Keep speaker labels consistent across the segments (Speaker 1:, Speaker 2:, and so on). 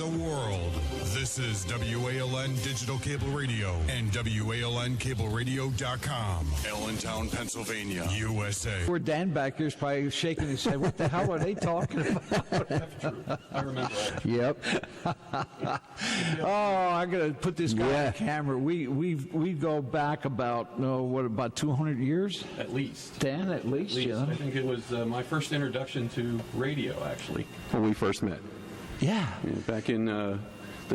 Speaker 1: the world. This is WALN Digital Cable Radio and WALNCableradio.com. Allentown, Pennsylvania, USA.
Speaker 2: Poor Dan back there's probably shaking his head. What the hell are they talking about?
Speaker 3: I remember that.
Speaker 4: Yep.
Speaker 2: Oh, I'm gonna put this guy on camera. We go back about about 200 years?
Speaker 3: At least.
Speaker 2: Dan, at least. Yeah.
Speaker 3: I think it was my first introduction to radio, actually.
Speaker 5: When we first met.
Speaker 2: Yeah.
Speaker 5: Back in the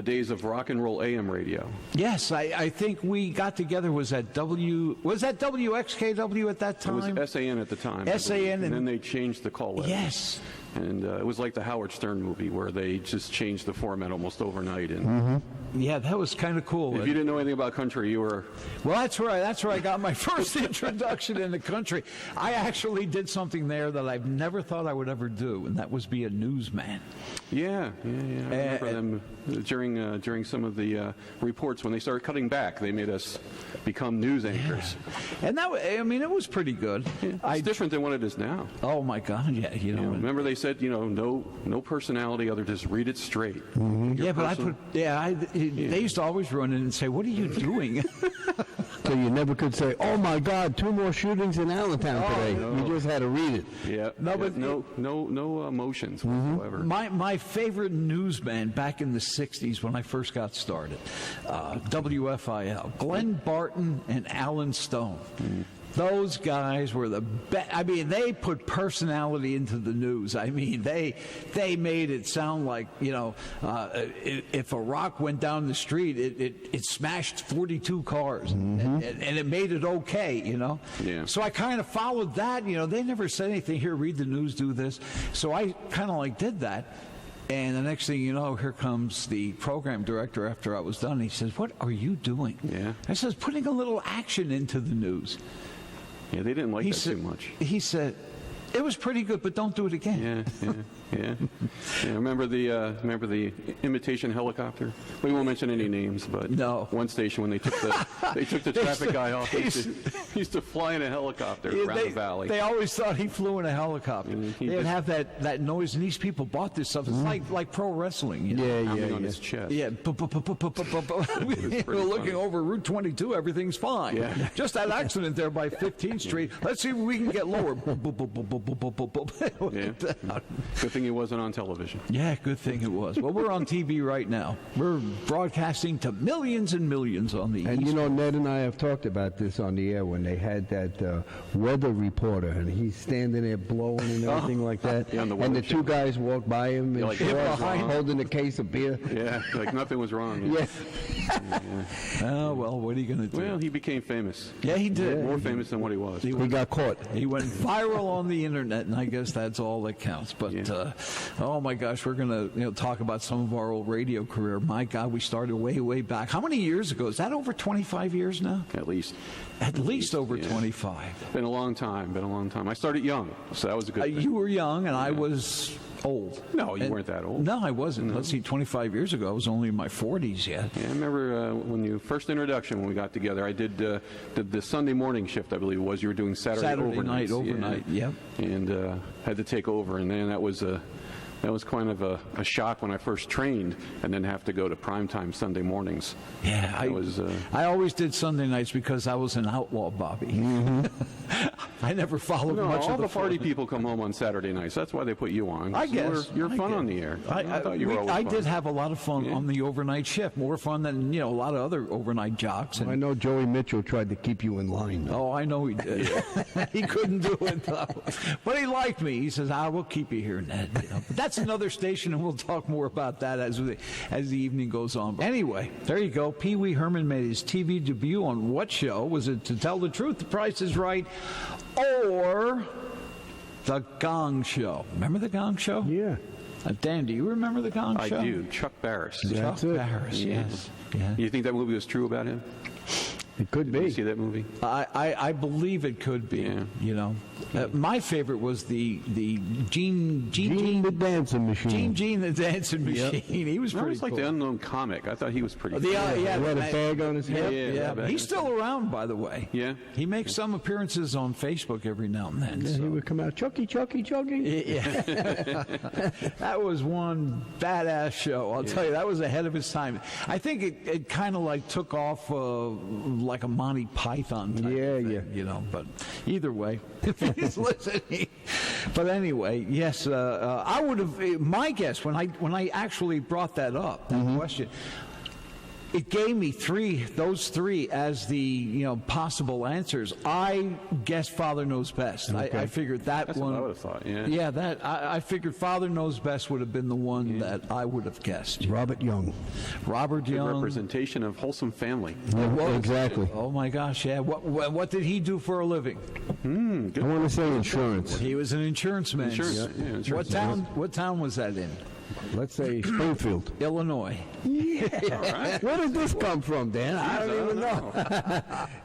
Speaker 5: days of rock and roll AM radio.
Speaker 2: Yes, I think we got together. Was that WXKW at that time?
Speaker 5: It was SAN at the time.
Speaker 2: SAN,
Speaker 5: and then they changed the call letters.
Speaker 2: Yes.
Speaker 5: And it was like the Howard Stern movie where they just changed the format almost overnight. And
Speaker 2: Yeah, that was kind of cool.
Speaker 5: if you didn't know anything about country, you were...
Speaker 2: Well, that's where I got my first introduction in the country. I actually did something there that I've never thought I would ever do, and that was be a newsman.
Speaker 5: Yeah. I remember them during some of the reports when they started cutting back. They made us become news anchors.
Speaker 2: And it was pretty good.
Speaker 5: It's different than what it is now.
Speaker 2: Oh my God! Yeah,
Speaker 5: remember they said no personality other, just read it straight.
Speaker 2: Yeah, but they used to always run in and say, "What are you doing?"
Speaker 4: So you never could say, "Oh my God, 2 more shootings in Allentown today."
Speaker 5: No.
Speaker 4: You just had to read it.
Speaker 5: Yeah. No emotions whatsoever.
Speaker 2: My favorite newsman back in the '60s when I first got started, WFIL, Glenn Barton and Alan Stone. Those guys were the best. I mean, they put personality into the news. I mean, they made it sound like, if a rock went down the street, it smashed 42 cars, and it made it okay,
Speaker 5: Yeah.
Speaker 2: So I kind of followed that. They never said anything. Here, read the news, do this. So I kind of did that. And the next thing you know, here comes the program director after I was done. He says, "What are you doing?"
Speaker 5: Yeah.
Speaker 2: I says, "Putting a little action into the news."
Speaker 5: Yeah, they didn't like that too much.
Speaker 2: He said, "It was pretty good, but don't do it again."
Speaker 5: Yeah. Remember the imitation helicopter? We won't mention any names, but
Speaker 2: no.
Speaker 5: One station when they took the traffic guy off, he used to fly in a helicopter around the valley.
Speaker 2: They always thought he flew in a helicopter. They'd have that noise, and these people bought this stuff. It's like pro wrestling.
Speaker 5: Pounding on his chest.
Speaker 2: Yeah. We're looking over Route 22. Everything's fine.
Speaker 5: Yeah.
Speaker 2: Just that accident there by 15th Street. Let's see if we can get lower.
Speaker 5: Yeah. Good thing he wasn't on television.
Speaker 2: Yeah, good thing it was. Well, we're on TV right now. We're broadcasting to millions and millions on the
Speaker 4: And
Speaker 2: East.
Speaker 4: Ned and I have talked about this on the air when they had that weather reporter, and he's standing there blowing and everything like that.
Speaker 5: Yeah, and
Speaker 4: the two guys walk by him and holding a case of beer.
Speaker 5: Yeah, like nothing was wrong.
Speaker 4: Yeah.
Speaker 2: Oh, well, what are you going to do?
Speaker 5: Well, he became famous.
Speaker 2: Yeah, he did.
Speaker 5: More famous than what he was.
Speaker 4: He got caught.
Speaker 2: He went viral on the internet, and I guess that's all that counts. But oh my gosh, we're going to talk about some of our old radio career. My God, we started way back. How many years ago? Is that over 25 years now?
Speaker 5: At least.
Speaker 2: At least over 25.
Speaker 5: Been a long time. I started young, so that was a good thing.
Speaker 2: You were young, and I was old.
Speaker 5: No, you weren't that old.
Speaker 2: No, I wasn't. No. Let's see, 25 years ago, I was only in my 40s yet.
Speaker 5: Yeah, I remember when you first introduction when we got together. I did the Sunday morning shift, I believe it was. You were doing Saturday
Speaker 2: night overnight.
Speaker 5: Yeah. And had to take over, and then that was kind of a shock when I first trained, and then have to go to primetime Sunday mornings.
Speaker 2: Yeah, I always did Sunday nights because I was an outlaw, Bobby. I never followed much
Speaker 5: all
Speaker 2: of
Speaker 5: the party people come home on Saturday nights. That's why they put you on.
Speaker 2: I guess
Speaker 5: you're fun on the air. I thought you were always fun.
Speaker 2: I did have a lot of fun on the overnight shift, more fun than a lot of other overnight jocks.
Speaker 4: I know Joey Mitchell tried to keep you in line.
Speaker 2: Oh, I know he did. He couldn't do it though, but he liked me. He says, "We'll keep you here, Ned." But that's another station, and we'll talk more about that as the evening goes on. But anyway, there you go. Pee Wee Herman made his TV debut on what show? Was it To Tell the Truth, The Price is Right, or The Gong Show? Remember The Gong Show?
Speaker 4: Yeah.
Speaker 2: Dan, do you remember The Gong Show?
Speaker 5: I do. Chuck Barris.
Speaker 2: Chuck Barris, yes. Yeah.
Speaker 5: You think that movie was true about him?
Speaker 4: It could
Speaker 5: Did you
Speaker 4: be.
Speaker 5: see that movie?
Speaker 2: I believe it could be.
Speaker 5: Yeah.
Speaker 2: You know, my favorite was the Gene
Speaker 4: the dancing machine.
Speaker 2: Gene the dancing machine. He was
Speaker 5: That
Speaker 2: pretty
Speaker 5: was like
Speaker 2: cool.
Speaker 5: the unknown comic. I thought he was pretty cool.
Speaker 4: He had a bag on his head.
Speaker 5: Yeah.
Speaker 2: He's still around, by the way.
Speaker 5: Yeah.
Speaker 2: He makes some appearances on Facebook every now and then.
Speaker 4: Yeah,
Speaker 2: so.
Speaker 4: he would come out, Chucky.
Speaker 2: Yeah. That was one badass show. I'll tell you, that was ahead of its time. I think it kind of like took off like a Monty Python type of thing, you know, but either way, if he's listening. But anyway, yes, I would have, my guess, when I actually brought that up, that question, it gave me those three as the possible answers. I guessed Father Knows Best.
Speaker 4: Okay.
Speaker 2: I figured that's
Speaker 5: what
Speaker 2: one.
Speaker 5: I would have thought, yeah.
Speaker 2: Yeah, that I figured Father Knows Best would have been the one that I would have guessed.
Speaker 4: Robert Young.
Speaker 2: Robert
Speaker 5: Good
Speaker 2: Young.
Speaker 5: representation of wholesome family.
Speaker 4: Yeah, exactly.
Speaker 2: Oh my gosh, yeah. What did he do for a living?
Speaker 4: I want to say insurance.
Speaker 2: He was an insurance man.
Speaker 5: Insurance man.
Speaker 2: What town was that in?
Speaker 4: Let's say Springfield.
Speaker 2: Illinois.
Speaker 4: Where did this come from, Dan? I don't even know.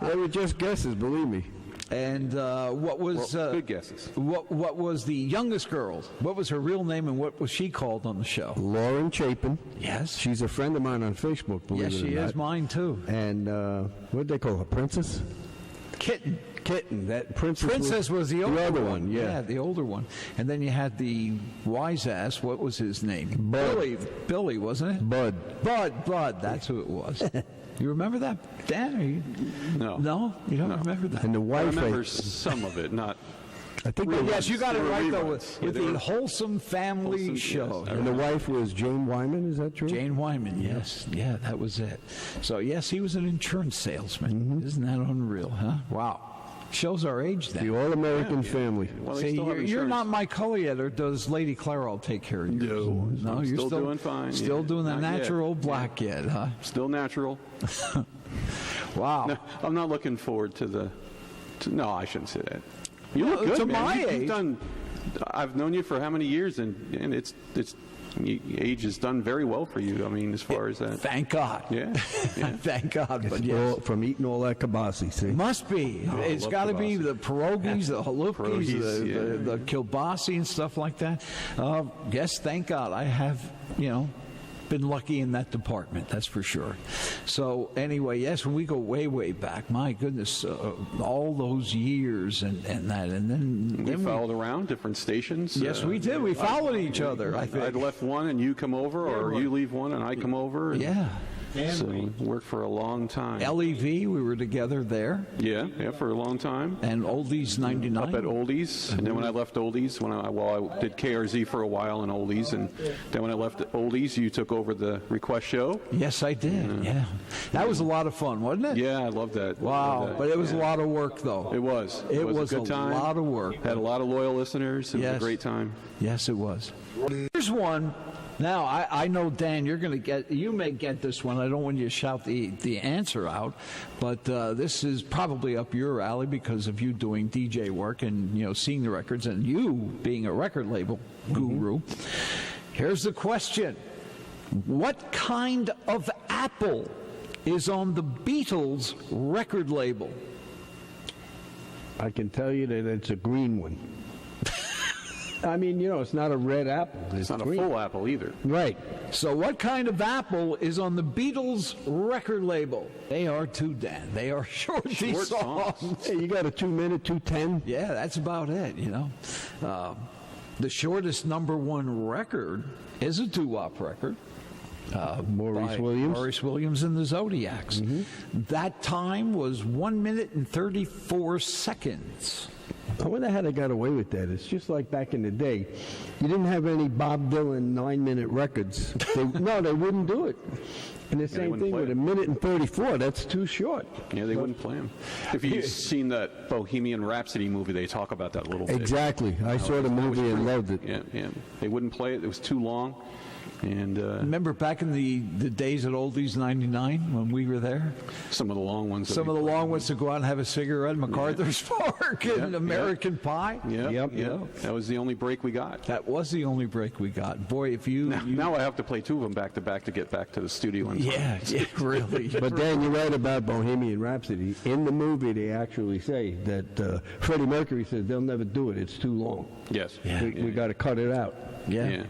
Speaker 4: They were just guesses, believe me.
Speaker 2: And what was
Speaker 5: Good guesses.
Speaker 2: what was the youngest girl? What was her real name and what was she called on the show?
Speaker 4: Lauren Chapin.
Speaker 2: Yes.
Speaker 4: She's a friend of mine on Facebook, believe
Speaker 2: Yes,
Speaker 4: it or
Speaker 2: she
Speaker 4: not.
Speaker 2: is. Mine too.
Speaker 4: And what did they call her? Princess?
Speaker 2: Kitten.
Speaker 4: Kitten. That
Speaker 2: Princess was the older
Speaker 4: other
Speaker 2: one.
Speaker 4: yeah.
Speaker 2: The older one. And then you had the wise ass. What was his name?
Speaker 4: Bud.
Speaker 2: Billy, wasn't it?
Speaker 4: Bud.
Speaker 2: Bud. That's who it was. You remember that, Dan? Or you?
Speaker 5: No.
Speaker 2: No, you don't remember that.
Speaker 4: And the
Speaker 5: I
Speaker 4: wife.
Speaker 5: remember some of it, not.
Speaker 4: I think
Speaker 5: Reruns.
Speaker 2: Yes, you got it
Speaker 5: They were
Speaker 2: right though.
Speaker 5: reruns.
Speaker 2: With
Speaker 5: Yeah, they
Speaker 2: the
Speaker 5: were-
Speaker 2: Wholesome Family
Speaker 5: Wholesome,
Speaker 2: Show.
Speaker 5: yes.
Speaker 4: And the wife was Jane Wyman, is that true?
Speaker 2: Jane Wyman, yes. Yeah, that was it. So, yes, he was an insurance salesman. Isn't that unreal, huh? Wow. Shows our age then.
Speaker 4: The All-American Family.
Speaker 5: Well, they
Speaker 2: See,
Speaker 5: still have
Speaker 2: you're
Speaker 5: insurance.
Speaker 2: not my color yet, or does Lady Clairol take care of you? No,
Speaker 5: I'm
Speaker 2: you're
Speaker 5: still doing fine,
Speaker 2: Still
Speaker 5: yeah.
Speaker 2: doing the
Speaker 5: Not yet.
Speaker 2: natural black yet, huh?
Speaker 5: Still natural.
Speaker 2: Wow.
Speaker 5: No, I'm not looking forward to the. No, I shouldn't say that. You look
Speaker 2: Well,
Speaker 5: good,
Speaker 2: to
Speaker 5: man.
Speaker 2: my
Speaker 5: You've
Speaker 2: age.
Speaker 5: done. I've known you for how many years, and age has done very well for you. I mean, as far as that.
Speaker 2: Thank God.
Speaker 5: Yeah. Yeah.
Speaker 2: Thank God. But yes.
Speaker 4: From eating all that kibasi, see?
Speaker 2: Must be. It's
Speaker 5: love
Speaker 2: got to be
Speaker 5: kielbasa.
Speaker 2: the pierogies, the halupis,
Speaker 5: Pierogies,
Speaker 2: the kielbasi and stuff like that. Yes, thank God. I have, been lucky in that department, that's for sure. So anyway, yes, when we go way, way back, my goodness, all those years and that. And then
Speaker 5: We followed around different stations.
Speaker 2: Yes, we did. We followed each other, I think.
Speaker 5: I'd left one and you come over, or you leave one and I come over. And
Speaker 2: Yeah.
Speaker 5: So we worked for a long time.
Speaker 2: LEV, we were together there.
Speaker 5: Yeah, for a long time.
Speaker 2: And Oldies 99.
Speaker 5: Up at Oldies, and then when I left Oldies, I did KRZ for a while in Oldies, and then when I left Oldies, you took over the request show.
Speaker 2: Yes, I did. Yeah. That was a lot of fun, wasn't it?
Speaker 5: Yeah, I love that.
Speaker 2: Wow.
Speaker 5: Love that.
Speaker 2: But it was
Speaker 5: Yeah.
Speaker 2: a lot of work, though.
Speaker 5: It was.
Speaker 2: It was
Speaker 5: a good time.
Speaker 2: lot of work.
Speaker 5: Had a lot of loyal listeners. It was
Speaker 2: Yes.
Speaker 5: a great time.
Speaker 2: Yes, it was. Here's one. Now, I know, Dan, you may get this one. I don't want you to shout the answer out, but this is probably up your alley because of you doing DJ work and, seeing the records and you being a record label guru. Here's the question. What kind of apple is on the Beatles record label?
Speaker 4: I can tell you that it's a green one. I mean, it's not a red apple.
Speaker 5: It's not
Speaker 4: green.
Speaker 5: a full apple either.
Speaker 4: Right.
Speaker 2: So what kind of apple is on the Beatles record label? They are too, Dan. They are short
Speaker 5: Short
Speaker 2: songs.
Speaker 5: songs.
Speaker 4: Hey, you got a 2-minute, 2:10?
Speaker 2: Yeah, that's about it, The shortest #1 record is a Doo Wop record.
Speaker 4: Maurice
Speaker 2: by
Speaker 4: Williams.
Speaker 2: Maurice Williams and the Zodiacs. That time was 1 minute and 34 seconds.
Speaker 4: I wonder how they got away with that. It's just like back in the day. You didn't have any Bob Dylan 9-minute records. They wouldn't do it. And the same
Speaker 5: wouldn't
Speaker 4: thing
Speaker 5: play
Speaker 4: with
Speaker 5: it.
Speaker 4: 1 minute and 34. That's too short.
Speaker 5: Yeah, they wouldn't play them. If you've seen that Bohemian Rhapsody movie, they talk about that a little bit.
Speaker 4: Exactly. I saw the movie and loved it.
Speaker 5: Yeah. They wouldn't play it. It was too long. And
Speaker 2: Remember back in the days at Oldies 99 when we were there?
Speaker 5: some of the long ones.
Speaker 2: Some of the long ones to go out and have a cigarette at MacArthur's Park and
Speaker 5: Yeah,
Speaker 2: American Pie.
Speaker 5: Yeah.
Speaker 4: Yep.
Speaker 5: That was the only break we got.
Speaker 2: That was the only break we got. Boy, if you...
Speaker 5: Now I have to play two of them back to back to get back to the studio. one time.
Speaker 2: Yeah, really.
Speaker 4: But Dan, you're right about Bohemian Rhapsody. In the movie, they actually say that Freddie Mercury says they'll never do it. It's too long.
Speaker 5: Yes.
Speaker 4: We got to cut it out.
Speaker 2: Yeah.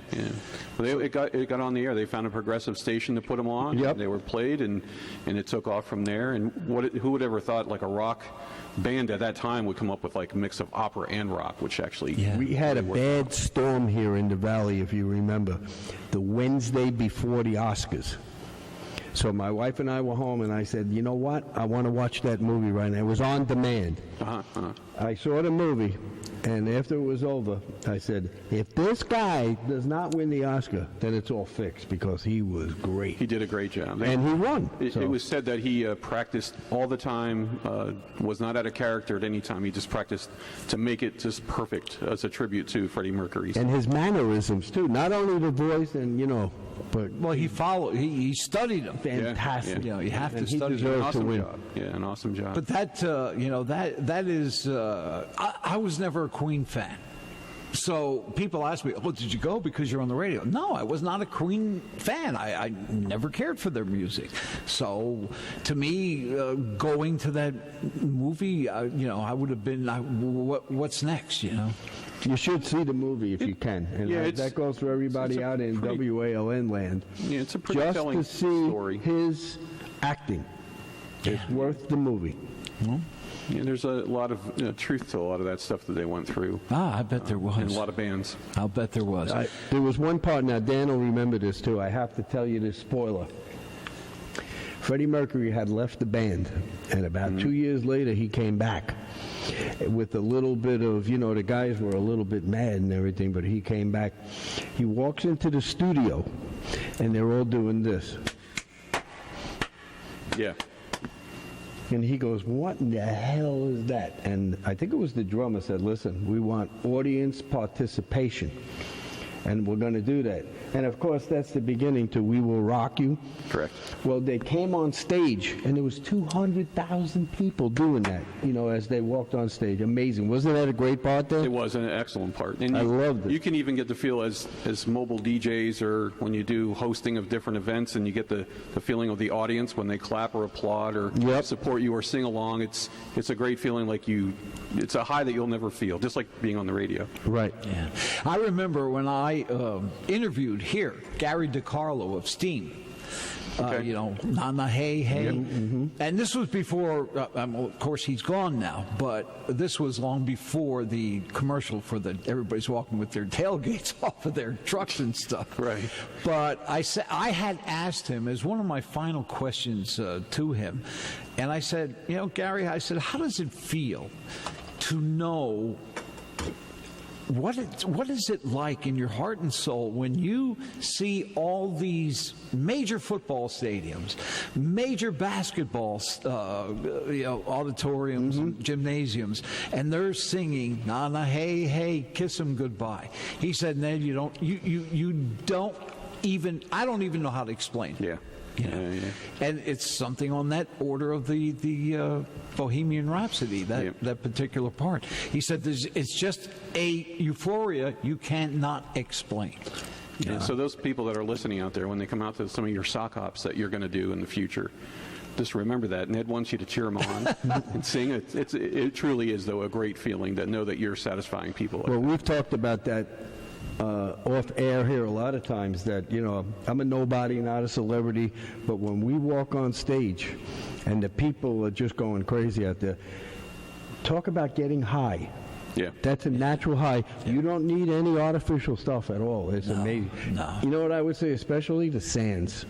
Speaker 5: Well, it got on the air. They found a progressive station to put them on.
Speaker 4: Yep.
Speaker 5: They were played, and it took off from there. And who would ever thought like a rock band at that time would come up with like a mix of opera and rock, which actually
Speaker 4: We had a
Speaker 5: really worked
Speaker 4: bad
Speaker 5: out.
Speaker 4: storm here in the Valley, if you remember, the Wednesday before the Oscars. So my wife and I were home, and I said, you know what? I want to watch that movie right now. It was on demand. I saw the movie, and after it was over, I said, if this guy does not win the Oscar, then it's all fixed, because he was great.
Speaker 5: He did a great job.
Speaker 4: And he won.
Speaker 5: It was said that he practiced all the time, was not out of character at any time. He just practiced to make it just perfect as a tribute to Freddie Mercury.
Speaker 4: And his mannerisms, too. Not only the voice and, but
Speaker 2: Well, he studied them.
Speaker 4: fantastic.
Speaker 2: You know, you have to
Speaker 4: And he
Speaker 2: study them.
Speaker 5: An
Speaker 4: deserves to
Speaker 5: awesome
Speaker 4: win.
Speaker 5: job. Yeah, an awesome job.
Speaker 2: But that is, I was never a Queen fan. So people ask me, "Oh, did you go because you're on the radio?" No, I was not a Queen fan. I never cared for their music. So to me, going to that movie, I would have been, what's next?
Speaker 4: You should see the movie if you can. And that goes for everybody out in WALN land.
Speaker 5: Yeah, it's a pretty
Speaker 4: Just
Speaker 5: telling
Speaker 4: to see
Speaker 5: story.
Speaker 4: his acting. It's worth the movie.
Speaker 5: Yeah, there's a lot of truth to a lot of that stuff that they went through.
Speaker 2: I bet there was.
Speaker 5: And a lot of bands.
Speaker 2: I'll bet there was.
Speaker 4: There was one part, now Dan will remember this too, I have to tell you this spoiler. Freddie Mercury had left the band, and about 2 years later he came back with a little bit of, the guys were a little bit mad and everything, but he came back. He walks into the studio, and they're all doing this.
Speaker 5: Yeah.
Speaker 4: And he goes, what in the hell is that? And I think it was the drummer said, listen, we want audience participation, and we're going to do that. And of course, that's the beginning to We Will Rock You.
Speaker 5: Correct.
Speaker 4: Well, they came on stage, and there was 200,000 people doing that, as they walked on stage. Amazing. Wasn't that a great part there?
Speaker 5: It was an excellent part. And
Speaker 4: I loved it.
Speaker 5: You can even get the feel as mobile DJs or when you do hosting of different events, and you get the feeling of the audience when they clap or applaud or support you or sing along. It's a great feeling, it's a high that you'll never feel, just like being on the radio.
Speaker 4: Right.
Speaker 2: Yeah. I remember when I interviewed here Gary DiCarlo of Steam.
Speaker 5: Okay.
Speaker 2: Nana Hey Hey. And this was before, of course he's gone now, but this was long before the commercial for everybody's walking with their tailgates off of their trucks and stuff.
Speaker 5: Right.
Speaker 2: But I had asked him as one of my final questions to him, and I said, Gary, I said, how does it feel to know what is it like in your heart and soul when you see all these major football stadiums, major basketball auditoriums, gymnasiums, and they're singing "Nana Hey Hey, Kiss 'Em Goodbye"? He said, Ned, you don't even, I don't even know how to explain it.
Speaker 5: Yeah.
Speaker 2: And it's something on that order of the Bohemian Rhapsody, that particular part. He said it's just a euphoria you cannot explain.
Speaker 5: Yeah. So those people that are listening out there, when they come out to some of your sock hops that you're going to do in the future, just remember that Ned wants you to cheer them on and sing. It truly is, though, a great feeling to know that you're satisfying people.
Speaker 4: Well, we've talked about that off air here a lot of times, that I'm a nobody, not a celebrity, but when we walk on stage and the people are just going crazy out there, talk about getting high.
Speaker 5: Yeah.
Speaker 4: That's a natural high. Yeah. You don't need any artificial stuff at all. It's amazing. No. You know what I would say, especially the Sands.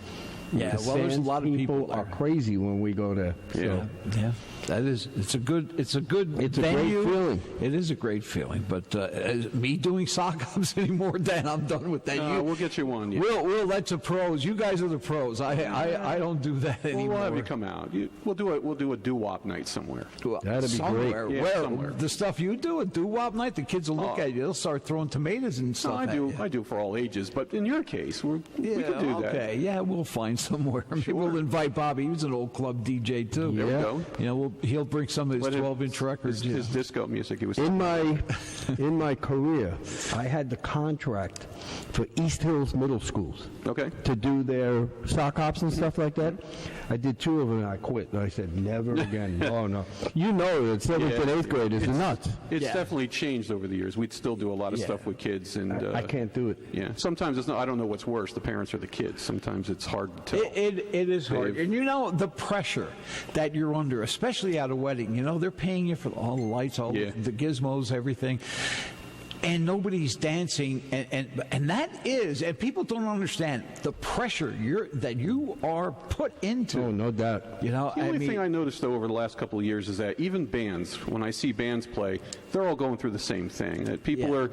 Speaker 2: Yeah,
Speaker 4: well,
Speaker 2: there's a lot of people
Speaker 4: are crazy when we go there.
Speaker 2: Yeah, yeah. It's a good venue.
Speaker 4: A great feeling.
Speaker 2: It is a great feeling. But me doing sock hops anymore, Dan, I'm done with that.
Speaker 5: We'll get you one. Yeah.
Speaker 2: We'll let the pros. You guys are the pros. I don't do that anymore.
Speaker 5: We'll have you come out. We'll do a Doo Wop night somewhere.
Speaker 4: That'd be great.
Speaker 5: Yeah,
Speaker 2: Where?
Speaker 5: somewhere.
Speaker 2: The stuff you do, a Doo Wop night, the kids will look at you. They'll start throwing tomatoes and stuff.
Speaker 5: No, I do for all ages. But in your case, we could do that.
Speaker 2: Okay. Yeah, we'll find mine somewhere. Maybe we'll invite Bobby. He was an old club DJ too.
Speaker 5: There we go.
Speaker 2: You know, he'll bring some of his 12-inch records.
Speaker 5: His disco music. He was
Speaker 4: In my career, I had the contract for East Hills Middle Schools.
Speaker 5: Okay.
Speaker 4: To do their sock hops and stuff like that. I did 2 of them and I quit. I said, never again. Oh, no. You know that 7th and 8th graders are nuts.
Speaker 5: It's definitely changed over the years. We'd still do a lot of stuff with kids, and
Speaker 4: I can't do it.
Speaker 5: Yeah, sometimes it's not. I don't know what's worse, the parents or the kids. Sometimes it's hard to tell.
Speaker 2: It is hard. And you know, the pressure that you're under, especially at a wedding, you know, they're paying you for all the lights, all the gizmos, everything. And nobody's dancing, and that is, and people don't understand the pressure that you are put into.
Speaker 4: Oh, no doubt.
Speaker 2: You know,
Speaker 5: The only thing I noticed, though, over the last couple of years is that even bands, when I see bands play, they're all going through the same thing. That people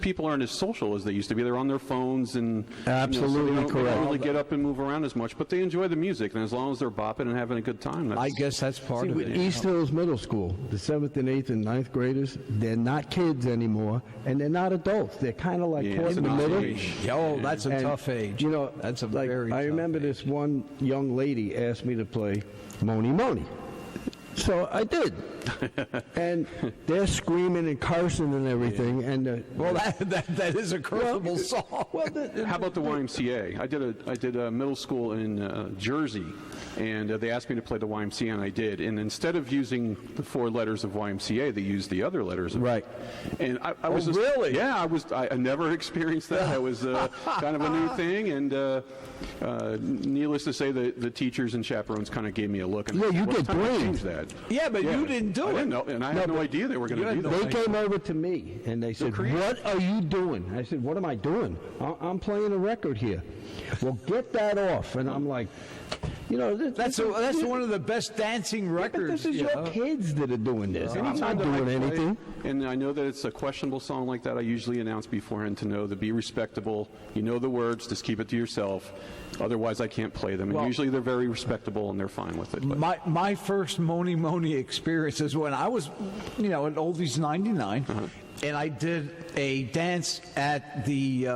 Speaker 5: people aren't as social as they used to be. They're on their phones and
Speaker 4: Absolutely
Speaker 5: they
Speaker 4: correct.
Speaker 5: don't really get up and move around as much, but they enjoy the music, and as long as they're bopping and having a good time,
Speaker 2: I guess that's part of
Speaker 4: With
Speaker 2: it.
Speaker 4: East Hills Middle School, the 7th and 8th and 9th graders, they're not kids anymore, and they're not adults. They're kind of like caught in the middle.
Speaker 2: Oh, that's a
Speaker 4: And,
Speaker 2: tough age.
Speaker 4: You know,
Speaker 2: that's a
Speaker 4: like,
Speaker 2: very
Speaker 4: I
Speaker 2: tough
Speaker 4: remember
Speaker 2: age.
Speaker 4: this one young lady asked me to play Moni Moni. So I did. And they're screaming and cursing and everything. And
Speaker 2: Well, that is a curable song.
Speaker 5: How about the YMCA? I did a middle school in Jersey, and they asked me to play the YMCA, and I did. And instead of using the 4 letters of YMCA, they used the other letters.
Speaker 4: Right.
Speaker 5: And I was just,
Speaker 2: really?
Speaker 5: Yeah, I never experienced that. It was kind of a new thing, and needless to say, the teachers and chaperones kind of gave me a look. And
Speaker 4: Yeah, you
Speaker 5: "Well, it's
Speaker 4: get
Speaker 5: time to
Speaker 4: blamed."
Speaker 5: change that.
Speaker 2: Yeah, but you didn't do
Speaker 5: I
Speaker 2: it.
Speaker 5: didn't know, and I had no idea they were going to do
Speaker 4: They
Speaker 5: that.
Speaker 4: came over to me and they said, "What are you doing?" I said, "What am I doing? I'm playing a record here." Well, get that off. And I'm like, you know,
Speaker 2: That's one of the best dancing
Speaker 4: But
Speaker 2: records.
Speaker 4: this is
Speaker 2: you
Speaker 4: your
Speaker 2: know?
Speaker 4: kids that are doing this. I'm
Speaker 5: Anytime
Speaker 4: not
Speaker 5: that I
Speaker 4: doing
Speaker 5: play,
Speaker 4: anything.
Speaker 5: And I know that it's a questionable song like that. I usually announce beforehand to know to be respectable. You know the words, just keep it to yourself. Otherwise, I can't play them. And
Speaker 2: Well-
Speaker 5: usually they're very respectable and they're fine with it. But
Speaker 2: My first Moni Moni experience is when I was, you know, at Oldies 99, and I did a dance at the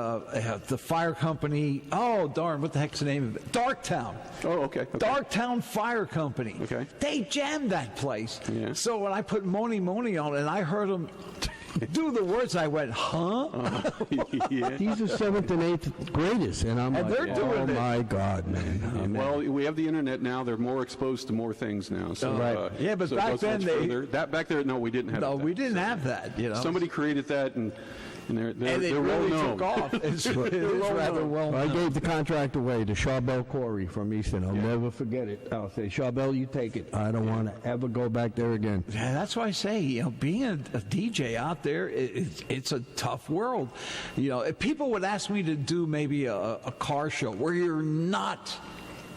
Speaker 2: fire company. Oh darn, what the heck's the name of it? Darktown.
Speaker 5: oh, okay.
Speaker 2: Darktown Fire Company.
Speaker 5: Okay.
Speaker 2: They jammed that place.
Speaker 5: Yeah.
Speaker 2: So when I put Moni Moni on and I heard them do the words, I went, huh?
Speaker 5: Yeah.
Speaker 4: These are 7th and 8th graders, and I'm
Speaker 2: And
Speaker 4: like,
Speaker 2: they're doing
Speaker 4: oh
Speaker 2: it.
Speaker 4: my God, man.
Speaker 5: Well, we have the internet now. They're more exposed to more things now. So,
Speaker 4: Right.
Speaker 2: Yeah, but
Speaker 5: so it
Speaker 2: back
Speaker 5: goes
Speaker 2: then
Speaker 5: much
Speaker 2: they-
Speaker 5: further. Back there, no, we didn't have.
Speaker 2: No,
Speaker 5: that.
Speaker 2: we didn't have that, you know.
Speaker 5: Somebody created that, and they're
Speaker 2: and it
Speaker 5: well
Speaker 2: really
Speaker 5: known.
Speaker 2: took off. It's rather well
Speaker 4: I
Speaker 2: known.
Speaker 4: gave the contract away to Charbel Corey from Easton. I'll never forget it. I'll say, Charbel, you take it. I don't want to ever go back there again.
Speaker 2: Yeah, that's why I say, you know, being a DJ out there, it's a tough world. You know, if people would ask me to do maybe a car show where you're not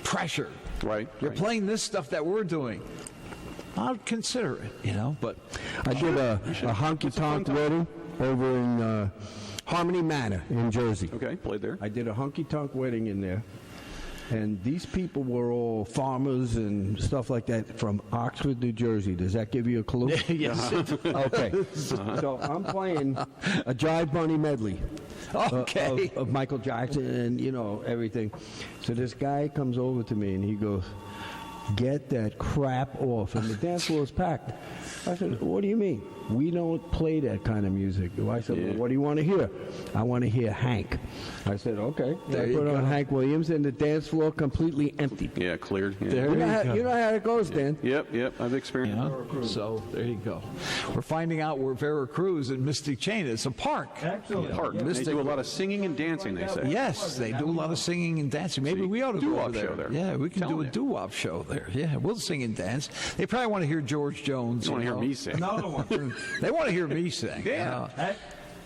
Speaker 2: pressured.
Speaker 5: Right.
Speaker 2: You're
Speaker 5: right.
Speaker 2: playing this stuff that we're doing. I'd consider it, you know, but
Speaker 4: I did a honky-tonk wedding over in Harmony Manor in Jersey.
Speaker 5: Okay, played there.
Speaker 4: I did a honky-tonk wedding in there. And these people were all farmers and stuff like that from Oxford, New Jersey. Does that give you a clue?
Speaker 2: yes.
Speaker 4: Okay. So I'm playing a Jive Bunny medley.
Speaker 2: Okay.
Speaker 4: Of Michael Jackson and, you know, everything. So this guy comes over to me and he goes, "Get that crap off." And the dance floor is packed. I said, "What do you mean? We don't play that kind of music." I said, "Well, what do you want to hear?" "I want to hear Hank." I said, "Okay."
Speaker 2: There
Speaker 4: I
Speaker 2: you
Speaker 4: put on
Speaker 2: go.
Speaker 4: Hank Williams and the dance floor completely empty.
Speaker 5: Yeah, cleared. Yeah.
Speaker 2: There
Speaker 4: You know,
Speaker 2: you
Speaker 4: how,
Speaker 2: go.
Speaker 4: you know how it goes, Dan.
Speaker 5: Yep. I've experienced.
Speaker 2: Yeah. So there you go. We're finding out where Veracruz and Mystic Chain is a park.
Speaker 4: Excellent.
Speaker 5: Park. They do a lot of singing and dancing, they say.
Speaker 2: Yes, they do a lot of singing and dancing. Maybe we ought to
Speaker 5: Doo
Speaker 2: go
Speaker 5: Wop
Speaker 2: over there.
Speaker 5: show there.
Speaker 2: Yeah, we can do a
Speaker 5: Telling you.
Speaker 2: Doo Wop show there. Yeah, we'll sing and dance. They probably want to hear George Jones.
Speaker 5: You want to hear
Speaker 2: know.
Speaker 5: me sing?
Speaker 2: No, they want to hear me sing.
Speaker 5: Yeah.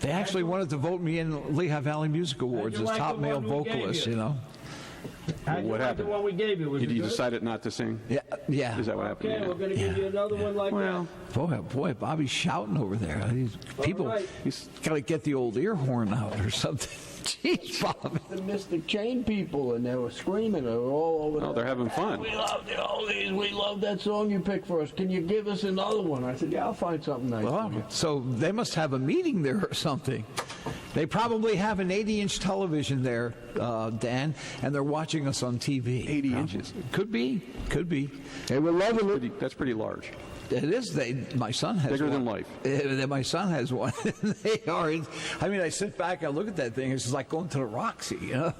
Speaker 2: They actually wanted to vote me in the Lehigh Valley Music Awards as
Speaker 6: like
Speaker 2: top
Speaker 6: the
Speaker 2: male
Speaker 6: one we gave
Speaker 2: vocalist,
Speaker 6: you?
Speaker 2: you know.
Speaker 6: How'd you
Speaker 5: What
Speaker 6: like
Speaker 5: happened?
Speaker 6: The one we gave you was it
Speaker 5: You
Speaker 6: good?
Speaker 5: decided not to sing?
Speaker 2: Yeah.
Speaker 5: Is that what happened?
Speaker 6: Okay,
Speaker 5: Yeah.
Speaker 6: we're going to give you another one like
Speaker 5: Well,
Speaker 2: Boy, Bobby's shouting over there. These people
Speaker 6: right.
Speaker 2: got to get the old ear horn out or something. Jeez, Bobby.
Speaker 4: The Mystic Chain people, and they were screaming. They were all over
Speaker 5: oh, they're having fun.
Speaker 4: "We love the oldies. We love that song you picked for us. Can you give us another one?" I said, "Yeah, I'll find something nice."
Speaker 2: Well,
Speaker 4: for you."
Speaker 2: so they must have a meeting there or something. They probably have an 80-inch television there, Dan, and they're watching us on TV.
Speaker 5: 80 inches.
Speaker 2: Could be.
Speaker 4: They were loving it.
Speaker 5: That's pretty large.
Speaker 2: It is. My son has
Speaker 5: Bigger
Speaker 2: one.
Speaker 5: than life.
Speaker 2: My son has one. They are. I mean, I sit back, I look at that thing. It's just like going to the Roxy, you know.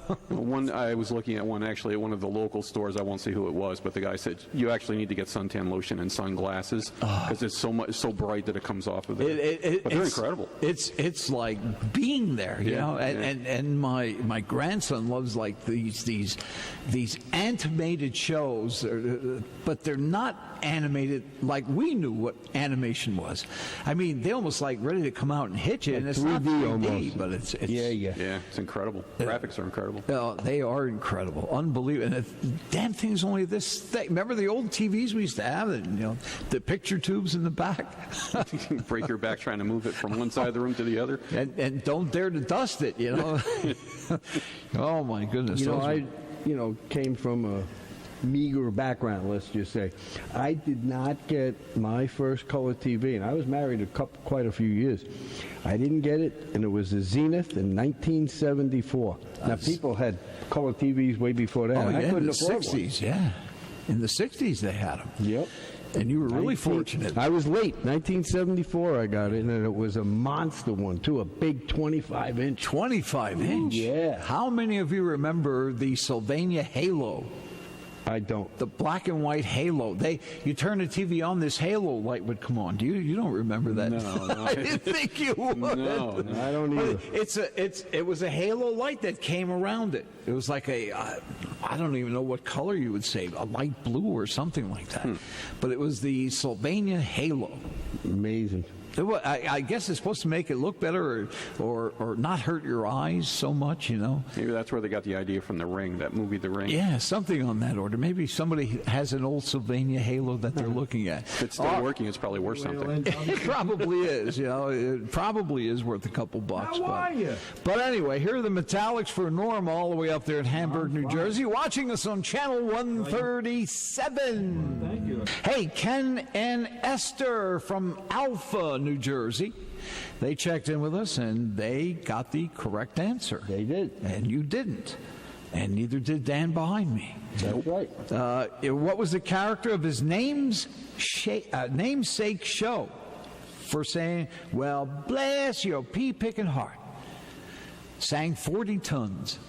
Speaker 5: I was looking at one actually at one of the local stores. I won't say who it was, but the guy said you actually need to get suntan lotion and sunglasses because it's so bright that it comes off of it. But they're incredible.
Speaker 2: It's like being there, you know. And my grandson loves like these animated shows, but they're not animated like we knew what animation was. I mean, they almost like ready to come out and hit you, and it's
Speaker 4: 3D
Speaker 2: not 3D,
Speaker 4: almost.
Speaker 2: but it's
Speaker 5: Yeah, it's incredible. Graphics are incredible.
Speaker 2: They are incredible, unbelievable. And the damn thing's only this thick. Remember the old TVs we used to have, and you know, the picture tubes in the back.
Speaker 5: Break your back trying to move it from one side of the room to the other.
Speaker 2: And don't dare to dust it, you know. Oh my goodness.
Speaker 4: You know, I came from a meager background, let's just say. I did not get my first color TV, and I was married quite a few years. I didn't get it, and it was a Zenith in 1974. Now, people had color TVs way before that.
Speaker 2: Oh, yeah,
Speaker 4: I couldn't
Speaker 2: in the
Speaker 4: afford
Speaker 2: 60s, yeah. In the 60s they had them.
Speaker 4: Yep.
Speaker 2: And you were really fortunate.
Speaker 4: I was late. 1974 I got it, and it was a monster one, too, a big 25-inch.
Speaker 2: 25-inch?
Speaker 4: Yeah.
Speaker 2: How many of you remember the Sylvania Halo?
Speaker 4: I don't.
Speaker 2: The black and white halo. You turn the TV on, this halo light would come on. You don't remember that?
Speaker 5: No.
Speaker 2: I didn't think you would.
Speaker 5: No,
Speaker 4: I don't either.
Speaker 2: It was a halo light that came around it. It was like I don't even know what color you would say, a light blue or something like that. But it was the Sylvania Halo.
Speaker 4: Amazing.
Speaker 2: I guess it's supposed to make it look better or not hurt your eyes so much, you know.
Speaker 5: Maybe that's where they got the idea from The Ring, that movie The Ring.
Speaker 2: Yeah, something on that order. Maybe somebody has an old Sylvania Halo that they're looking at.
Speaker 5: If it's still working, it's probably worth something.
Speaker 2: It probably is, you know. It probably is worth a couple bucks.
Speaker 6: How are you?
Speaker 2: But anyway, here are the Metallics for Norm all the way up there in Hamburg, New Jersey, watching us on Channel 137.
Speaker 6: Thank you.
Speaker 2: Hey, Ken and Esther from Alpha, New Jersey. They checked in with us, and they got the correct answer.
Speaker 4: They did.
Speaker 2: And you didn't. And neither did Dan behind me.
Speaker 4: That's right.
Speaker 2: What was the character of his namesake show for saying, well, bless your pea-picking heart? Sang 40 tons.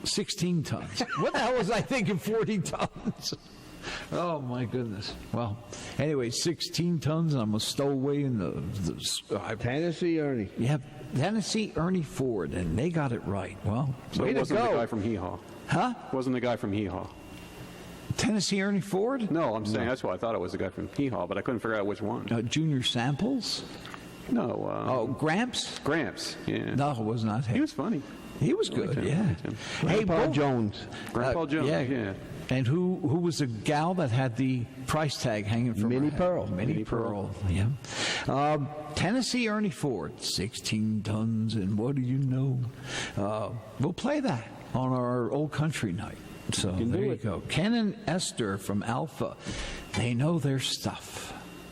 Speaker 4: 16
Speaker 2: tons. What the hell was I thinking 40 tons? Oh, my goodness. Well, anyway, 16 tons, and I'm a stowaway in the
Speaker 4: Tennessee Ernie.
Speaker 2: yeah, Tennessee Ernie Ford, and they got it right. Well,
Speaker 5: So
Speaker 2: way
Speaker 5: it
Speaker 2: to
Speaker 5: wasn't the
Speaker 2: go.
Speaker 5: guy from Hee Haw.
Speaker 2: Huh?
Speaker 5: Wasn't the guy from Hee Haw.
Speaker 2: Tennessee Ernie Ford?
Speaker 5: No, I'm saying that's why I thought it was the guy from Hee Haw, but I couldn't figure out which one.
Speaker 2: Junior Samples?
Speaker 5: No.
Speaker 2: Oh, Gramps?
Speaker 5: Gramps. Yeah.
Speaker 2: No, it was not him.
Speaker 5: He was funny.
Speaker 2: He was
Speaker 5: I liked
Speaker 2: good,
Speaker 5: him, I
Speaker 2: yeah.
Speaker 5: liked him.
Speaker 2: Hey,
Speaker 4: Grandpa Jones.
Speaker 5: Grandpa Jones. Yeah.
Speaker 2: And who was the gal that had the price tag hanging from
Speaker 4: Minnie
Speaker 2: her head?
Speaker 4: Pearl.
Speaker 2: Minnie Pearl, yeah. Tennessee Ernie Ford, 16 tons, and what do you know? We'll play that on our Old Country Night. So there you go. Ken and Esther from Alpha, they know their stuff.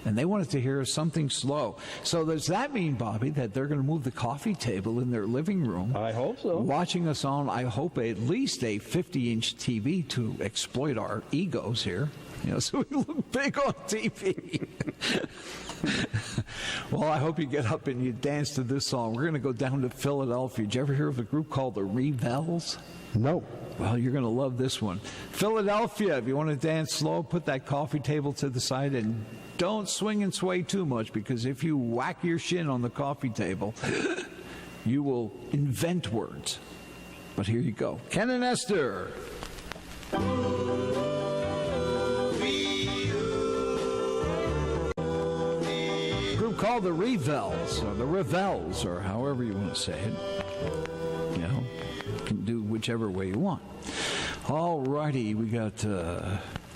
Speaker 2: And they wanted to hear something slow. So does that mean, Bobby, that they're going to move the coffee table in their living room?
Speaker 4: I hope so.
Speaker 2: Watching us on, I hope, at least a 50-inch TV to exploit our egos here. You know, so we look big on TV. Well, I hope you get up and you dance to this song. We're going to go down to Philadelphia. Did you ever hear of a group called the Revels?
Speaker 4: No.
Speaker 2: Well, you're going to love this one. Philadelphia, if you want to dance slow, put that coffee table to the side and don't swing and sway too much, because if you whack your shin on the coffee table, you will invent words. But here you go. Ken and Esther. Group called the Revels, or the Revels, or however you want to say it. You know, you can do whichever way you want. All righty, we got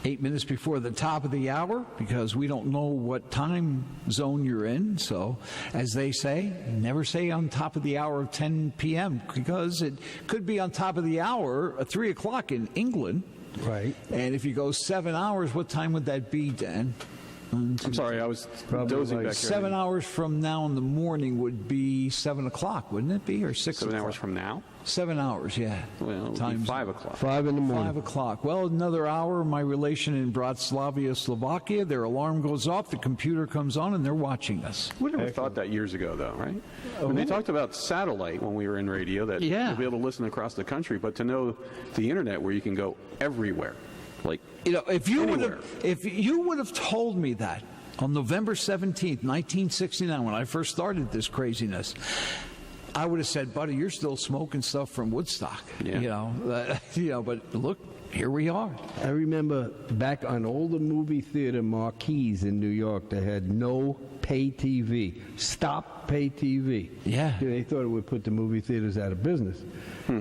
Speaker 2: 8 minutes before the top of the hour, because we don't know what time zone you're in. So, as they say, never say on top of the hour of 10 p.m., because it could be on top of the hour at 3 o'clock in England.
Speaker 4: Right.
Speaker 2: And if you go 7 hours, what time would that be, Dan?
Speaker 5: I'm sorry, I was
Speaker 4: Probably
Speaker 5: dozing
Speaker 4: like
Speaker 5: back here.
Speaker 2: 7 hours from now in the morning would be 7 o'clock, wouldn't it be? Or 6
Speaker 5: 7
Speaker 2: o'clock?
Speaker 5: hours from now?
Speaker 2: 7 hours, yeah.
Speaker 5: Well, it would be
Speaker 2: Times
Speaker 5: 5 o'clock.
Speaker 4: 5 in the morning.
Speaker 2: 5 o'clock. Well, another hour, my relation in Bratislava, Slovakia, their alarm goes off, the computer comes on, and they're watching us.
Speaker 5: We never thought that years ago, though, right? When they talked about satellite when we were in radio, that
Speaker 2: Yeah.
Speaker 5: you'll be able to listen across the country, but to know the internet where you can go everywhere, like
Speaker 2: You know, if you
Speaker 5: Anywhere.
Speaker 2: would have told me that on November 17th, 1969, when I first started this craziness, I would have said, buddy, you're still smoking stuff from Woodstock.
Speaker 5: Yeah.
Speaker 2: You know, but look, here we are.
Speaker 4: I remember back on older movie theater marquees in New York, they had no pay TV. Stop pay TV.
Speaker 2: Yeah.
Speaker 4: They thought it would put the movie theaters out of business.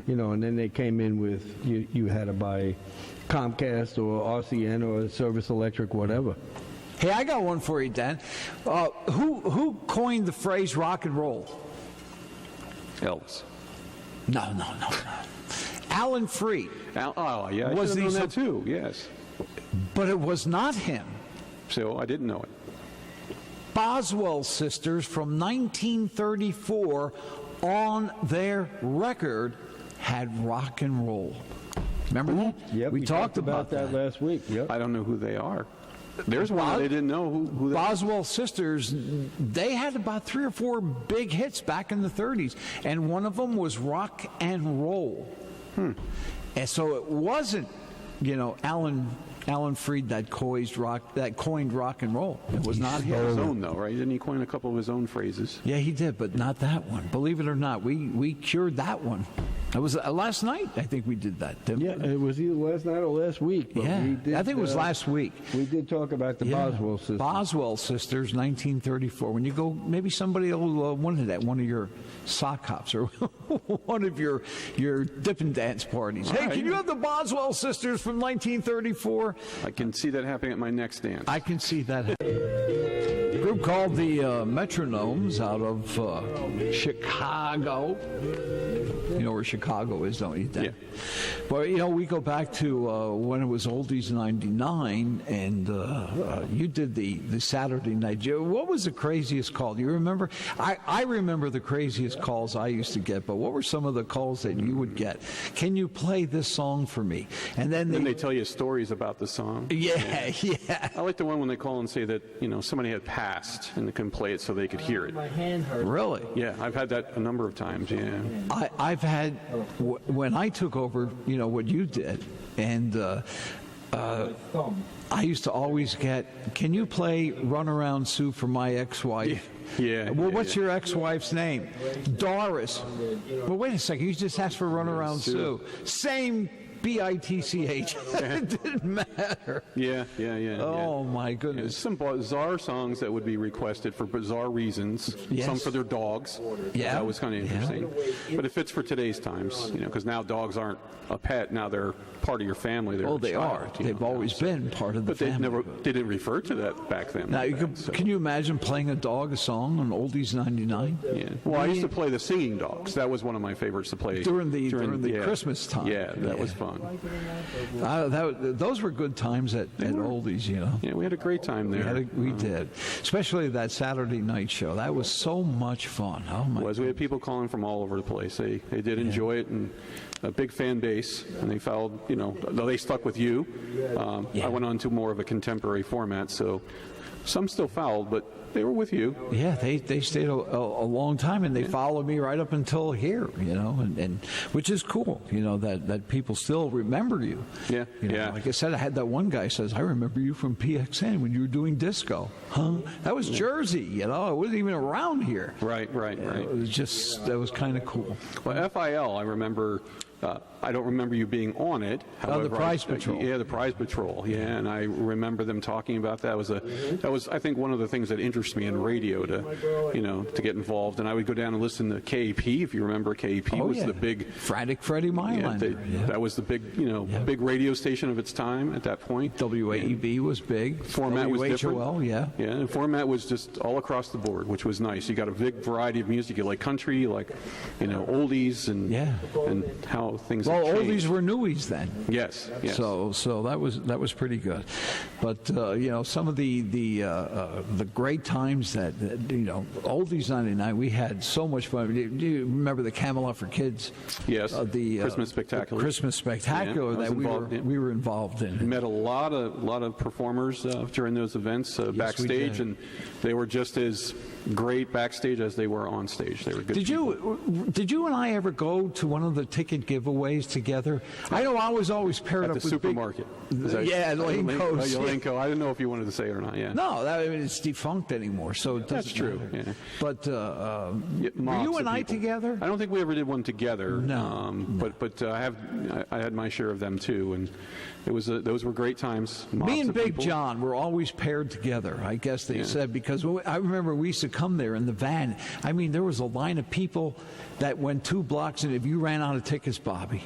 Speaker 4: You know, and then they came in with you had to buy Comcast or RCN or Service Electric, whatever.
Speaker 2: Hey, I got one for you, Dan. Who coined the phrase rock and roll?
Speaker 5: Elvis.
Speaker 2: No. Alan Freed.
Speaker 5: Oh, yeah, I
Speaker 2: Was
Speaker 5: should have known
Speaker 2: he
Speaker 5: that too, yes.
Speaker 2: But it was not him.
Speaker 5: So I didn't know it.
Speaker 2: Boswell sisters from 1934 on their record had rock and roll. Remember that?
Speaker 4: Yep,
Speaker 2: we talked about
Speaker 4: that last week. Yep.
Speaker 5: I don't know who they are. There's one that they didn't know who they are.
Speaker 2: Boswell sisters, they had about 3 or 4 big hits back in the 30s, and one of them was rock and roll. And so it wasn't, Alan Freed that coined rock and roll. It was not him.
Speaker 5: His own, though, right? Didn't he coin a couple of his own phrases?
Speaker 2: Yeah, he did, but not that one. Believe it or not, we cured that one. It was last night, I think we did that. didn't we?
Speaker 4: Yeah, it was either last night or last week. But
Speaker 2: Yeah,
Speaker 4: we did,
Speaker 2: I think it was last week.
Speaker 4: We did talk about the
Speaker 2: Yeah.
Speaker 4: Boswell sisters.
Speaker 2: Boswell sisters, 1934. When you go, maybe somebody will want it at one of your sock hops or one of your dip and dance parties. Hey,
Speaker 5: right.
Speaker 2: can you have the Boswell sisters from 1934?
Speaker 5: I can see that happening at my next dance.
Speaker 2: I can see that. A group called the Metronomes out of Chicago. You know where Chicago is, don't you, Dan?
Speaker 5: Yeah.
Speaker 2: But, we go back to when it was Oldies 99, and you did the Saturday night. What was the craziest call? Do you remember? I remember the craziest calls I used to get, but what were some of the calls that you would get? Can you play this song for me? And then
Speaker 5: Then they tell you stories about the song.
Speaker 2: Yeah.
Speaker 5: I like the one when they call and say that, somebody had passed and they can play it so they could hear it.
Speaker 6: My hand hurts.
Speaker 2: Really?
Speaker 5: Yeah, I've had that a number of times, yeah.
Speaker 2: I've had, when I took over, what you did, and
Speaker 6: Thumb.
Speaker 2: I used to always get, can you play Runaround Sue for my ex-wife?
Speaker 5: Yeah.
Speaker 2: Well,
Speaker 5: yeah,
Speaker 2: what's
Speaker 5: yeah.
Speaker 2: your ex-wife's name? Doris. Well, wait a second. You just asked for Runaround Sue. Same B-I-T-C-H. It didn't matter.
Speaker 5: Yeah.
Speaker 2: Oh, my
Speaker 5: There's
Speaker 2: goodness.
Speaker 5: some bizarre songs that would be requested for bizarre reasons.
Speaker 2: Yes.
Speaker 5: Some for their dogs.
Speaker 2: Yeah.
Speaker 5: That was kind of
Speaker 2: Yeah.
Speaker 5: interesting. But it fits for today's times, because now dogs aren't a pet. Now they're part of your family. They're
Speaker 2: Oh,
Speaker 5: a
Speaker 2: they
Speaker 5: child,
Speaker 2: are. They've always been part of the
Speaker 5: But they
Speaker 2: family.
Speaker 5: didn't refer to that back then.
Speaker 2: Now,
Speaker 5: like that, so.
Speaker 2: can you imagine playing a dog a song on Oldies 99?
Speaker 5: Yeah. Well, I used to play the Singing Dogs. That was one of my favorites to play
Speaker 2: During the
Speaker 5: yeah.
Speaker 2: Christmas time.
Speaker 5: Yeah, that
Speaker 2: Yeah.
Speaker 5: was fun.
Speaker 2: Those were good times at Oldies,
Speaker 5: Yeah, we had a great time there.
Speaker 2: We did, especially that Saturday night show. That was so much fun. Oh my!
Speaker 5: We had people calling from all over the place. They did enjoy it, and a big fan base, and they followed, though they stuck with you.
Speaker 2: Yeah.
Speaker 5: I went on to more of a contemporary format, so some still fouled, but they were with you.
Speaker 2: Yeah, they stayed a long time, and they followed me right up until here. And which is cool. That people still remember you.
Speaker 5: Yeah, yeah.
Speaker 2: Like I said, I had that one guy says, "I remember you from PXN when you were doing disco." Huh? That was Jersey. It wasn't even around here.
Speaker 5: Right.
Speaker 2: It was just that was kind of cool.
Speaker 5: Well, FIL, I remember. I don't remember you being on it. However,
Speaker 2: the Prize Patrol.
Speaker 5: Yeah, the Prize Patrol. Yeah, and I remember them talking about that. That was I think one of the things that interests me in radio to get involved. And I would go down and listen to KAP. If you remember, KAP was the big
Speaker 2: Frantic Freddie Mylander.
Speaker 5: That was the big big radio station of its time at that point.
Speaker 2: WAEB was big.
Speaker 5: Format was different.
Speaker 2: WHOL, yeah.
Speaker 5: Yeah, and format was just all across the board, which was nice. You got a big variety of music. You like country, you like oldies, and
Speaker 2: Yeah.
Speaker 5: and how how things
Speaker 2: Well,
Speaker 5: have changed.
Speaker 2: oldies were newies then.
Speaker 5: Yes, yes.
Speaker 2: So that was pretty good, but some of the great times that oldies 99, we had so much fun. Do you remember the Camelot for Kids?
Speaker 5: Yes.
Speaker 2: The
Speaker 5: Christmas Spectacular.
Speaker 2: Christmas Spectacular
Speaker 5: Yeah, I was
Speaker 2: that we were involved in.
Speaker 5: Met a lot of performers during those events backstage, and they were just as great backstage as they were on stage. They were good.
Speaker 2: Did you and I ever go to one of the ticket giveaways together? I know I was always paired
Speaker 5: At
Speaker 2: up
Speaker 5: the
Speaker 2: with
Speaker 5: supermarket.
Speaker 2: Laneco's.
Speaker 5: Laneco. I didn't know if you wanted to say it or not. Yeah.
Speaker 2: No, it's defunct anymore, so it doesn't
Speaker 5: That's true.
Speaker 2: matter.
Speaker 5: Yeah.
Speaker 2: But were
Speaker 5: Mobs
Speaker 2: you
Speaker 5: of
Speaker 2: and I
Speaker 5: people.
Speaker 2: together?
Speaker 5: I don't think we ever did one together.
Speaker 2: No.
Speaker 5: But I had my share of them too, and those were great times.
Speaker 2: Me and
Speaker 5: Mobs of
Speaker 2: Big
Speaker 5: people.
Speaker 2: John were always paired together, I guess they said, because I remember we used to come there in the van. I mean, there was a line of people that went 2 blocks, and if you ran out of tickets, Bobby,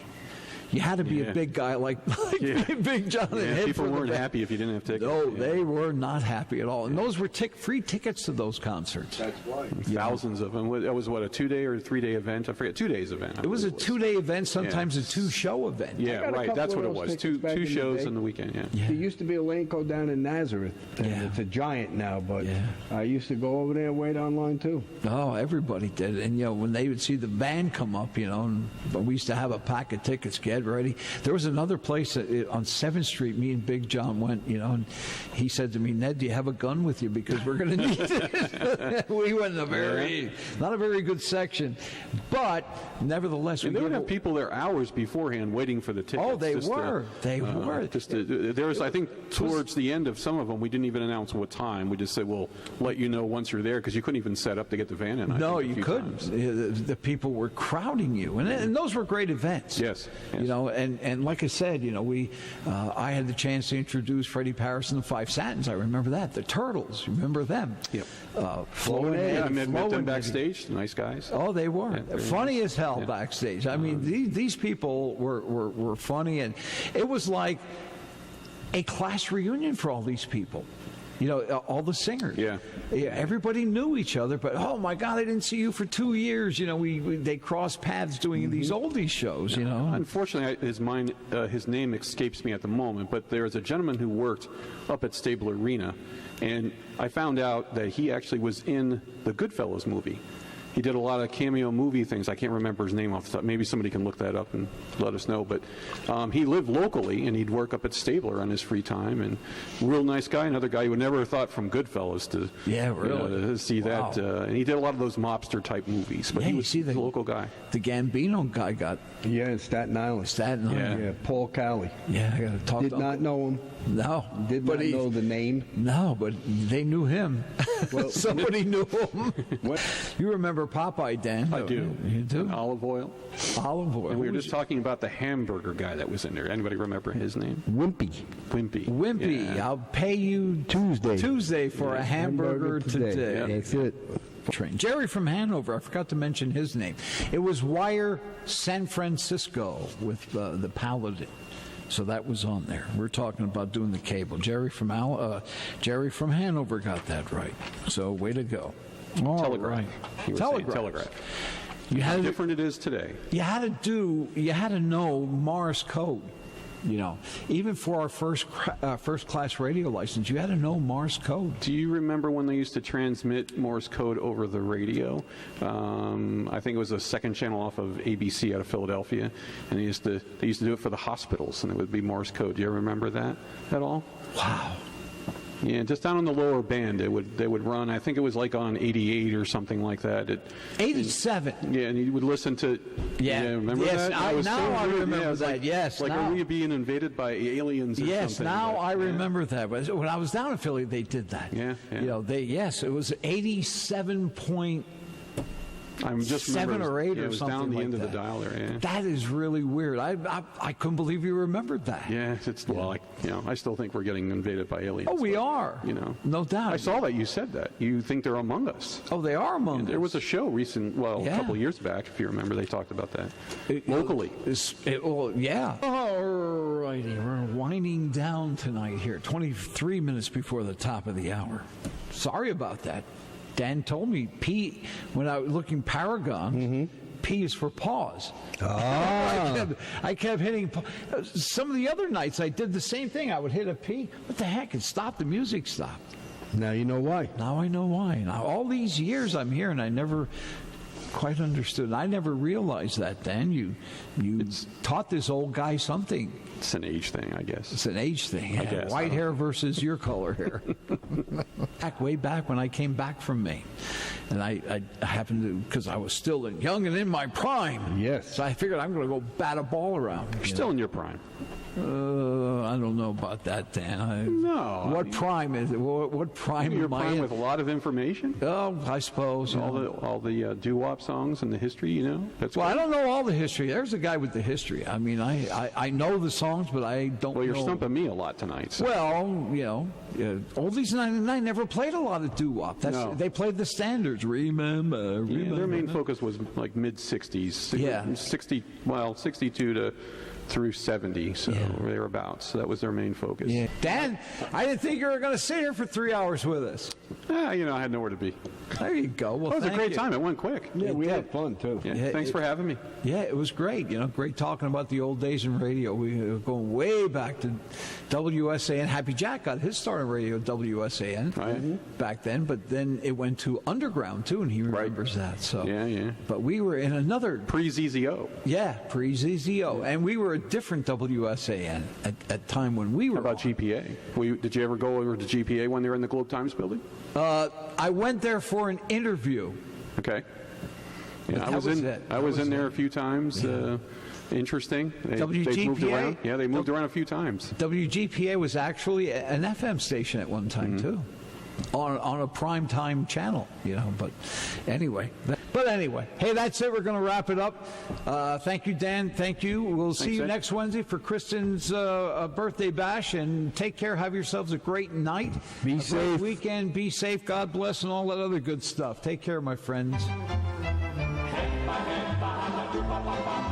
Speaker 2: you had to be a big guy like Big John.
Speaker 5: Yeah, people weren't happy if you didn't have tickets.
Speaker 2: No, they were not happy at all. And those were free tickets to those concerts.
Speaker 4: That's right.
Speaker 5: Thousands of them. It was, what, a 2-day or 3-day event? I forget. 2 days event.
Speaker 2: It was a 2-day event, sometimes a 2-show event.
Speaker 5: Yeah,
Speaker 4: got a
Speaker 5: right.
Speaker 4: couple
Speaker 5: That's
Speaker 4: of
Speaker 5: what it
Speaker 4: those
Speaker 5: was.
Speaker 4: tickets back
Speaker 5: Two
Speaker 4: in the
Speaker 5: shows
Speaker 4: day.
Speaker 5: in the weekend, yeah.
Speaker 4: There used to be a Laneco down in Nazareth. And
Speaker 2: Yeah.
Speaker 4: It's a giant now, but
Speaker 2: Yeah.
Speaker 4: I used to go over there and wait online too.
Speaker 2: Oh, everybody did. And, when they would see the band come up, but we used to have a pack of tickets, get ready. There was another place on 7th Street, me and Big John went, and he said to me, Ned, do you have a gun with you? Because we're going to need it. We went in not a very good section, but nevertheless.
Speaker 5: And they would have people there hours beforehand waiting for the tickets.
Speaker 2: Oh, they were. They were.
Speaker 5: There was, I think, towards the end of some of them, we didn't even announce what time. We just said, we'll let you know once you're there, because you couldn't even set up to get the van in.
Speaker 2: No, you couldn't. The people were crowding you, and those were great events.
Speaker 5: Yes.
Speaker 2: And like I said, I had the chance to introduce Freddie Paris and the Five Satins. I remember that. The Turtles, remember them?
Speaker 5: Yep.
Speaker 2: Flo and Ed.
Speaker 5: I met
Speaker 2: Flo
Speaker 5: them
Speaker 2: and
Speaker 5: backstage. Nice guys.
Speaker 2: Oh, they were
Speaker 5: very
Speaker 2: funny
Speaker 5: nice.
Speaker 2: as hell backstage. I mean, these people were funny, and it was like a class reunion for all these people. All the singers.
Speaker 5: Yeah.
Speaker 2: Everybody knew each other, but oh my God, I didn't see you for 2 years. They crossed paths doing these oldies shows.
Speaker 5: Unfortunately, his name escapes me at the moment, but there is a gentleman who worked up at Stable Arena, and I found out that he actually was in the Goodfellas movie. He did a lot of cameo movie things. I can't remember his name off the top. Maybe somebody can look that up and let us know. But he lived locally, and he'd work up at Stabler on his free time. And real nice guy. Another guy you would never have thought from Goodfellas to to see that. And he did a lot of those mobster type movies. But he was the local guy.
Speaker 2: The Gambino guy got.
Speaker 4: Yeah, in Staten Island.
Speaker 2: Yeah.
Speaker 4: Paul Cowley.
Speaker 2: Yeah, I got to talk to him.
Speaker 4: Did not know him.
Speaker 2: No.
Speaker 4: Did not know the name.
Speaker 2: No, but they knew him.
Speaker 4: Well,
Speaker 2: somebody knew him.
Speaker 4: What?
Speaker 2: You remember Popeye, Dan?
Speaker 5: I do.
Speaker 2: You do?
Speaker 5: Olive oil.
Speaker 2: Olive oil.
Speaker 5: And we were just talking about the hamburger guy that was in there. Anybody remember his name?
Speaker 4: Wimpy.
Speaker 2: Wimpy.
Speaker 5: Yeah.
Speaker 2: I'll pay you Tuesday for a hamburger today.
Speaker 4: Yeah. That's it.
Speaker 2: Train. Jerry from Hanover, I forgot to mention his name. It was Wire San Francisco with the Paladin. So that was on there. We're talking about doing the cable. Jerry from Hanover got that right. So way to go.
Speaker 5: Telegraph.
Speaker 2: Right.
Speaker 5: He was saying telegraph. How different it is today.
Speaker 2: You had to know Morse code. Even for our first class radio license, you had to know Morse code.
Speaker 5: Do you remember when they used to transmit Morse code over the radio? I think it was a second channel off of ABC out of Philadelphia, and they used to do it for the hospitals, and it would be Morse code. Do you remember that at all?
Speaker 2: Wow.
Speaker 5: Yeah, just down on the lower band, they would run. I think it was like on 88 or something like that.
Speaker 2: 87.
Speaker 5: And you would listen to.
Speaker 2: Yeah,
Speaker 5: remember
Speaker 2: yes,
Speaker 5: that?
Speaker 2: I remember that.
Speaker 5: Like,
Speaker 2: yes,
Speaker 5: like
Speaker 2: now,
Speaker 5: are we being invaded by aliens? Or
Speaker 2: yes,
Speaker 5: something?
Speaker 2: now I remember that. But when I was down in Philly, they did that.
Speaker 5: Yeah.
Speaker 2: It was 87.
Speaker 5: I'm just
Speaker 2: 7 or 8 or something.
Speaker 5: It was down the
Speaker 2: like
Speaker 5: end
Speaker 2: that.
Speaker 5: of the dial there. Yeah.
Speaker 2: That is really weird. I couldn't believe you remembered that.
Speaker 5: Yeah, I still think we're getting invaded by aliens.
Speaker 2: Oh, we are. No doubt.
Speaker 5: I saw that you said that. You think they're among us.
Speaker 2: Oh, they are among us.
Speaker 5: There was a show a couple of years back, if you remember, they talked about that locally.
Speaker 2: Yeah. All righty, we're winding down tonight here. 23 minutes before the top of the hour. Sorry about that. Dan told me, Pete, when I was looking Paragon, P is for pause.
Speaker 4: Ah.
Speaker 2: I kept hitting. Some of the other nights I did the same thing. I would hit a P. What the heck? It stopped. The music stopped.
Speaker 4: Now you know why.
Speaker 2: Now I know why. Now all these years I'm here and I never quite understood. I never realized that, Dan. You taught this old guy something.
Speaker 5: It's an age thing, I guess.
Speaker 2: It's an age thing.
Speaker 5: I guess.
Speaker 2: White hair versus your color hair. Way back when I came back from Maine. And I happened to, because I was still young and in my prime.
Speaker 4: Yes.
Speaker 2: So I figured I'm going to go bat a ball around.
Speaker 5: You're still in your prime.
Speaker 2: I don't know about that, Dan.
Speaker 5: No.
Speaker 2: What prime is it? What prime
Speaker 5: Your
Speaker 2: am I
Speaker 5: prime
Speaker 2: in?
Speaker 5: with a lot of information.
Speaker 2: Oh, I suppose.
Speaker 5: All the Doo Wop songs and the history, you know. That's
Speaker 2: Well, I
Speaker 5: great.
Speaker 2: don't know all the history. There's a guy with the history. I mean, I know the songs, but I don't
Speaker 5: Well, you're
Speaker 2: know.
Speaker 5: stumping me a lot tonight. So.
Speaker 2: Well, you know, Oldies 99 never played a lot of doo-wop.
Speaker 5: No.
Speaker 2: They played the standards. Remember.
Speaker 5: Yeah, their main focus was like mid 60s.
Speaker 2: Yeah.
Speaker 5: 62 through 70, so thereabouts. So that was their main focus.
Speaker 2: Yeah. Dan, I didn't think you were going to sit here for 3 hours with us.
Speaker 5: You know, I had nowhere to be.
Speaker 2: There you go. Well,
Speaker 5: It was a
Speaker 2: thank
Speaker 5: great
Speaker 2: you.
Speaker 5: time. It went quick.
Speaker 4: Yeah, we had fun too.
Speaker 5: Yeah,
Speaker 2: Yeah,
Speaker 5: thanks for having me.
Speaker 2: Yeah, it was great. You know, great talking about the old days in radio. We were going way back to WSAN. Happy Jack got his start on radio at WSAN
Speaker 5: Right.
Speaker 2: back then, but then it went to Underground too, and he remembers that. So
Speaker 5: Yeah.
Speaker 2: But we were in another
Speaker 5: Pre-ZZO.
Speaker 2: pre-ZZO, and we were a different WSAN at time when we were.
Speaker 5: How about
Speaker 2: on.
Speaker 5: GPA? Did you ever go over to GPA when they were in the Globe Times building?
Speaker 2: I went there for an interview.
Speaker 5: Okay.
Speaker 2: But
Speaker 5: Yeah,
Speaker 2: that was it.
Speaker 5: I
Speaker 2: That
Speaker 5: was
Speaker 2: was
Speaker 5: in there
Speaker 2: it.
Speaker 5: a few times. Interesting. They've moved
Speaker 2: WGPA?
Speaker 5: around. Yeah, they moved around a few times.
Speaker 2: WGPA was actually an FM station at one time too, on a prime time channel, you know. But anyway, hey, that's it. We're going to wrap it up. Thank you, Dan. Thank you. We'll see
Speaker 5: Thanks,
Speaker 2: you
Speaker 5: Ed.
Speaker 2: next Wednesday for Kristen's birthday bash. And take care. Have yourselves a great night.
Speaker 4: Be
Speaker 2: a great
Speaker 4: safe.
Speaker 2: weekend. Be safe. God bless, and all that other good stuff. Take care, my friends.
Speaker 7: Heppa, heppa, heppa,